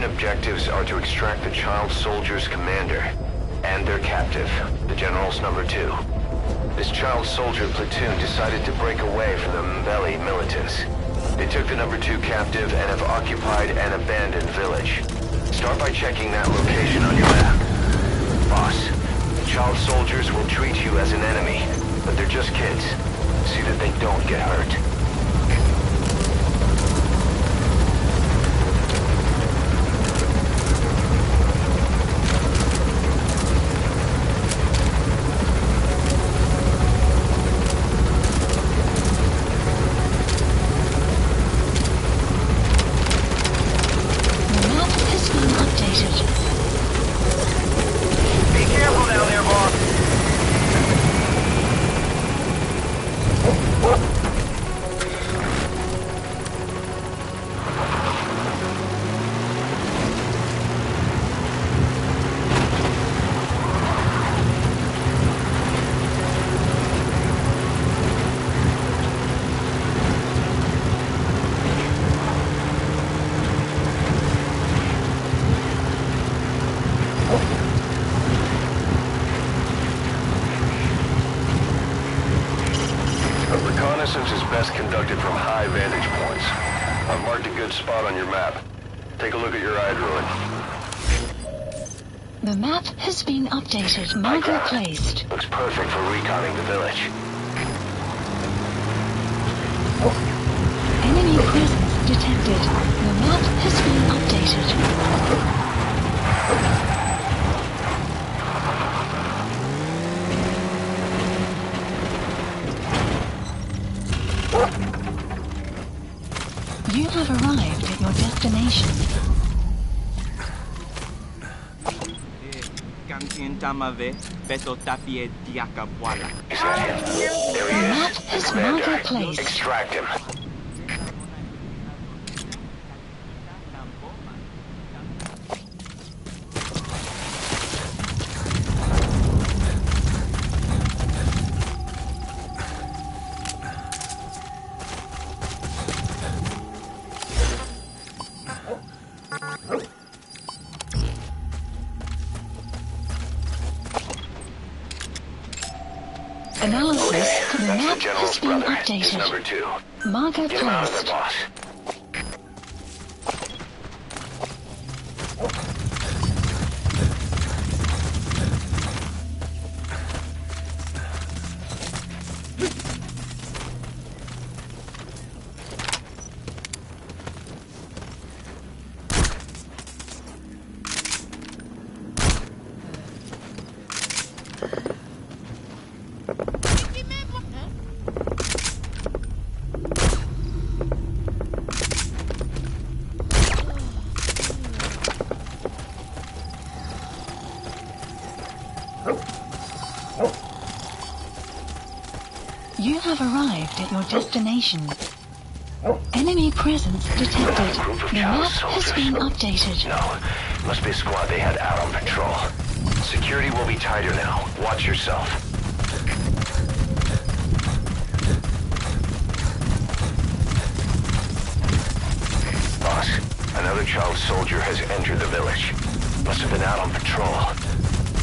Mission objectives are to extract the child soldier's commander and their captive, the General's number 2. This child soldier platoon decided to break away from the Mbeli militants. They took the number 2 captive and have occupied an abandoned village. Start by checking that location on your map. Boss, the child soldiers will treat you as an enemy, but they're just kids. See that they don't get hurt. Reconnaissance is best conducted from high vantage points. I've marked a good spot on your map. Take a look at your eye druid. The map has been updated. Marker placed. Looks perfect for reconning the village. Enemy presence detected. The map has been updated. You have arrived at your destination. Is that him? There he is. Map has marker placed. Extract him. Analysis. The That's map the General's has been brother. He's updated. number 2. Marker Get him out of there, placed. boss. You have arrived at your destination. Enemy presence detected. The map has been updated. No, must be a squad they had out on patrol. Security will be tighter now. Watch yourself. Boss, another child soldier has entered the village. Must have been out on patrol.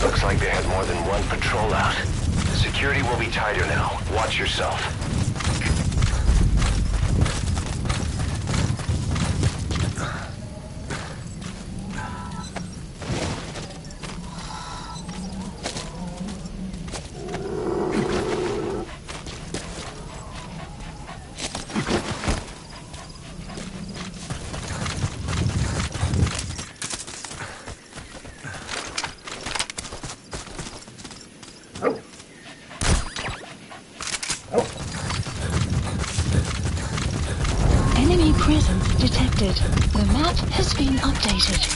Looks like they had more than one patrol out. Security will be tighter now. Watch yourself. Enemy presence detected. The map has been updated.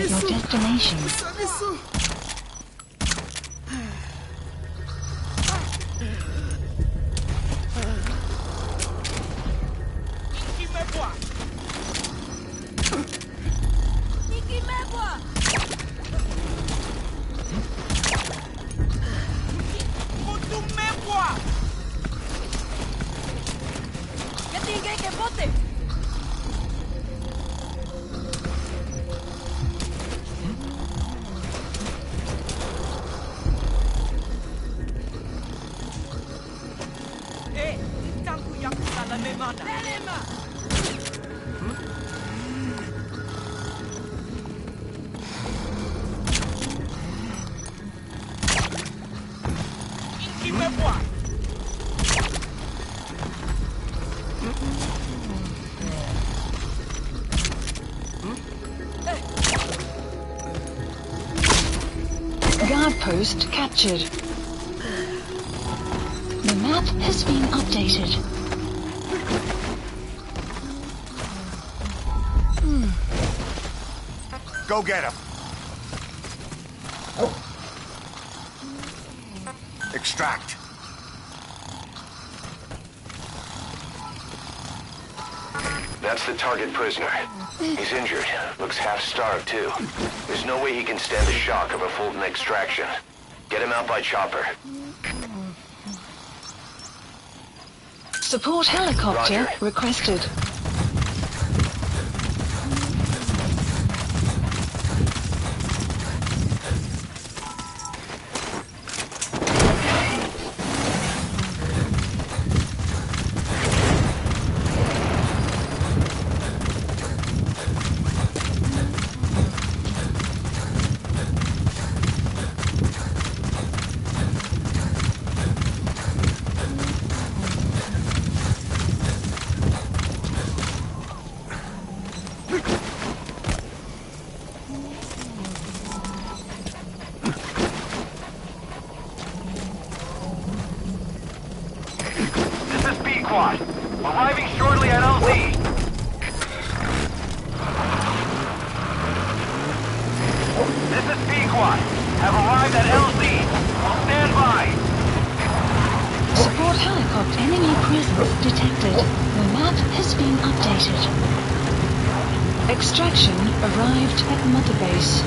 at your destination. Guard post captured. The map has been updated. Go get him. Extract. That's the target prisoner. He's injured. Looks half-starved, too. There's no way he can stand the shock of a Fulton extraction. Get him out by chopper. Support helicopter Roger. requested. Arriving shortly at LZ. This is Pequod. Have arrived at LZ. Will stand by. Support helicopter. Enemy presence detected. The map has been updated. Extraction arrived at Mother Base.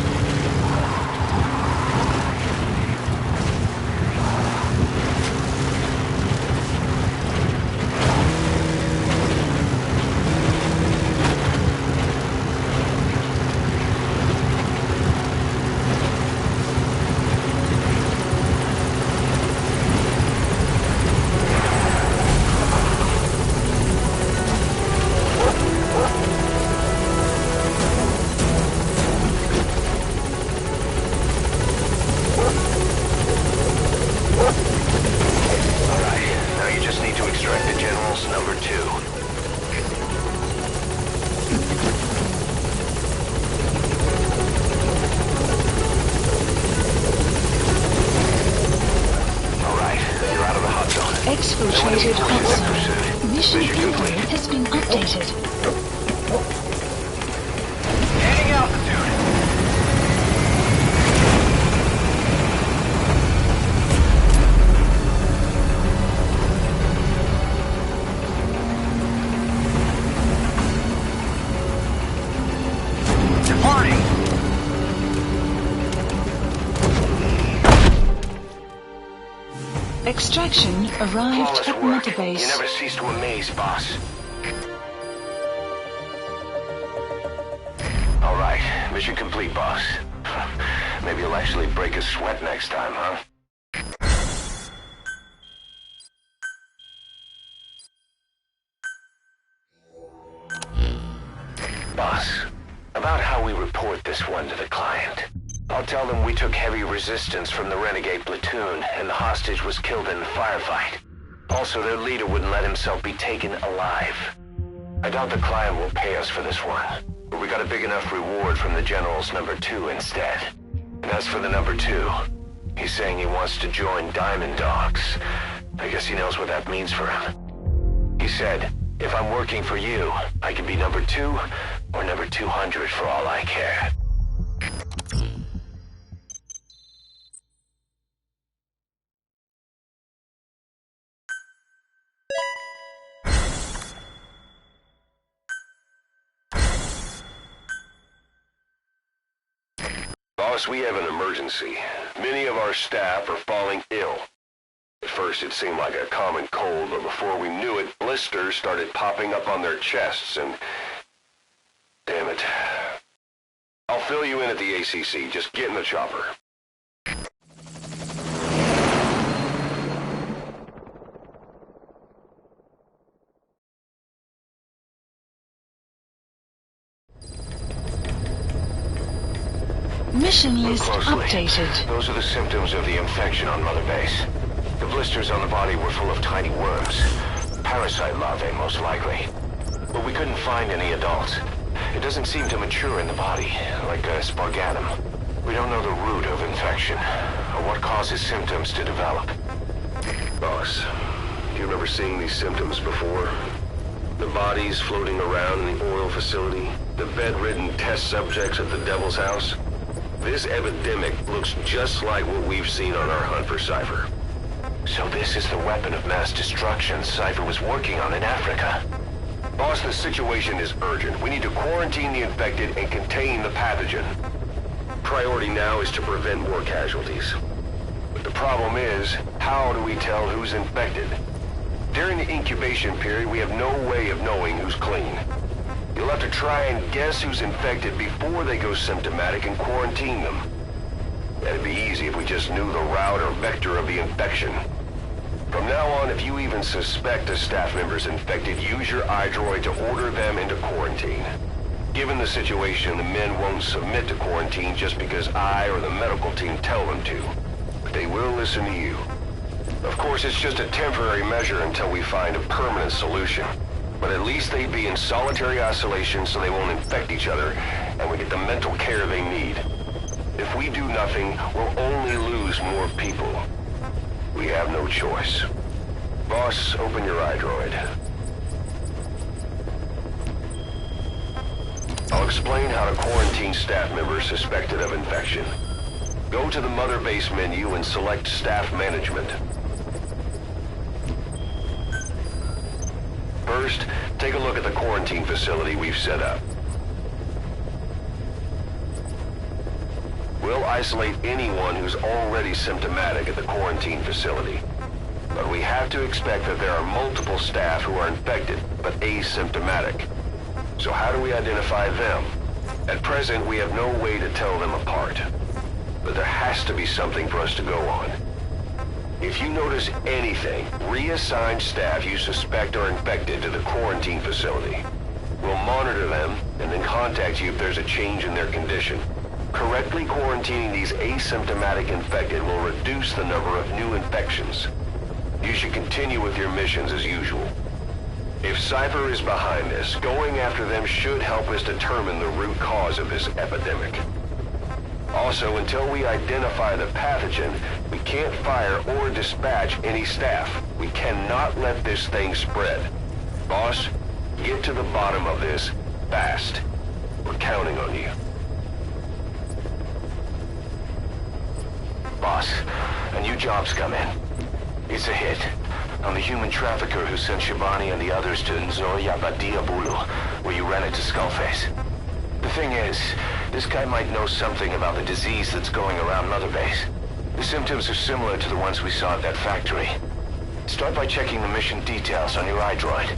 Exfiltrated hot zone. Mission info has been updated. Gaining altitude. Departing. Extraction arrived Flawless at work. Mother Base. You never cease to amaze, boss. All right, mission complete, boss. Maybe you'll actually break a sweat next time, huh? Boss, about how we report this one to the client. I'll tell them we took heavy resistance from the renegade platoon and the hostage was killed in the firefight. Also, their leader wouldn't let himself be taken alive. I doubt the client will pay us for this one, but we got a big enough reward from the General's number 2 instead. And as for the number 2, he's saying he wants to join Diamond Dogs. I guess he knows what that means for him. He said, if I'm working for you, I can be number 2 or number 200 for all I care. Boss, we have an emergency. Many of our staff are falling ill. At first it seemed like a common cold, but before we knew it, blisters started popping up on their chests and... Damn it. I'll fill you in at the ACC. Just get in the chopper. Mission Look list closely. updated. Those are the symptoms of the infection on Mother Base. The blisters on the body were full of tiny worms. Parasite larvae, most likely. But we couldn't find any adults. It doesn't seem to mature in the body, like a spargatum. We don't know the root of infection, or what causes symptoms to develop. Boss, do you remember seeing these symptoms before? The bodies floating around in the oil facility, the bedridden test subjects at the Devil's House. This epidemic looks just like what we've seen on our hunt for Cypher. So this is the weapon of mass destruction Cypher was working on in Africa. Boss, the situation is urgent. We need to quarantine the infected and contain the pathogen. Priority now is to prevent more casualties. But the problem is, how do we tell who's infected? During the incubation period, we have no way of knowing who's clean. You'll have to try and guess who's infected before they go symptomatic and quarantine them. That'd be easy if we just knew the route or vector of the infection. From now on, if you even suspect a staff member's infected, use your iDroid to order them into quarantine. Given the situation, the men won't submit to quarantine just because I or the medical team tell them to. But they will listen to you. Of course, it's just a temporary measure until we find a permanent solution. But at least they'd be in solitary isolation so they won't infect each other, and we get the mental care they need. If we do nothing, we'll only lose more people. We have no choice. Boss, open your iDroid. I'll explain how to quarantine staff members suspected of infection. Go to the Mother Base menu and select Staff Management. First, take a look at the quarantine facility we've set up. We'll isolate anyone who's already symptomatic at the quarantine facility. But we have to expect that there are multiple staff who are infected, but asymptomatic. So how do we identify them? At present, we have no way to tell them apart. But there has to be something for us to go on. If you notice anything, reassign staff you suspect are infected to the quarantine facility. We'll monitor them and then contact you if there's a change in their condition. Correctly quarantining these asymptomatic infected will reduce the number of new infections. You should continue with your missions as usual. If Cypher is behind this, going after them should help us determine the root cause of this epidemic. Also, until we identify the pathogen, we can't fire or dispatch any staff. We cannot let this thing spread. Boss, get to the bottom of this fast. We're counting on you. Boss, a new job's come in. It's a hit. On the human trafficker who sent Shabani and the others to Nzoya Badia Bulu, where you ran into Skullface. The thing is, this guy might know something about the disease that's going around Mother Base. The symptoms are similar to the ones we saw at that factory. Start by checking the mission details on your iDroid.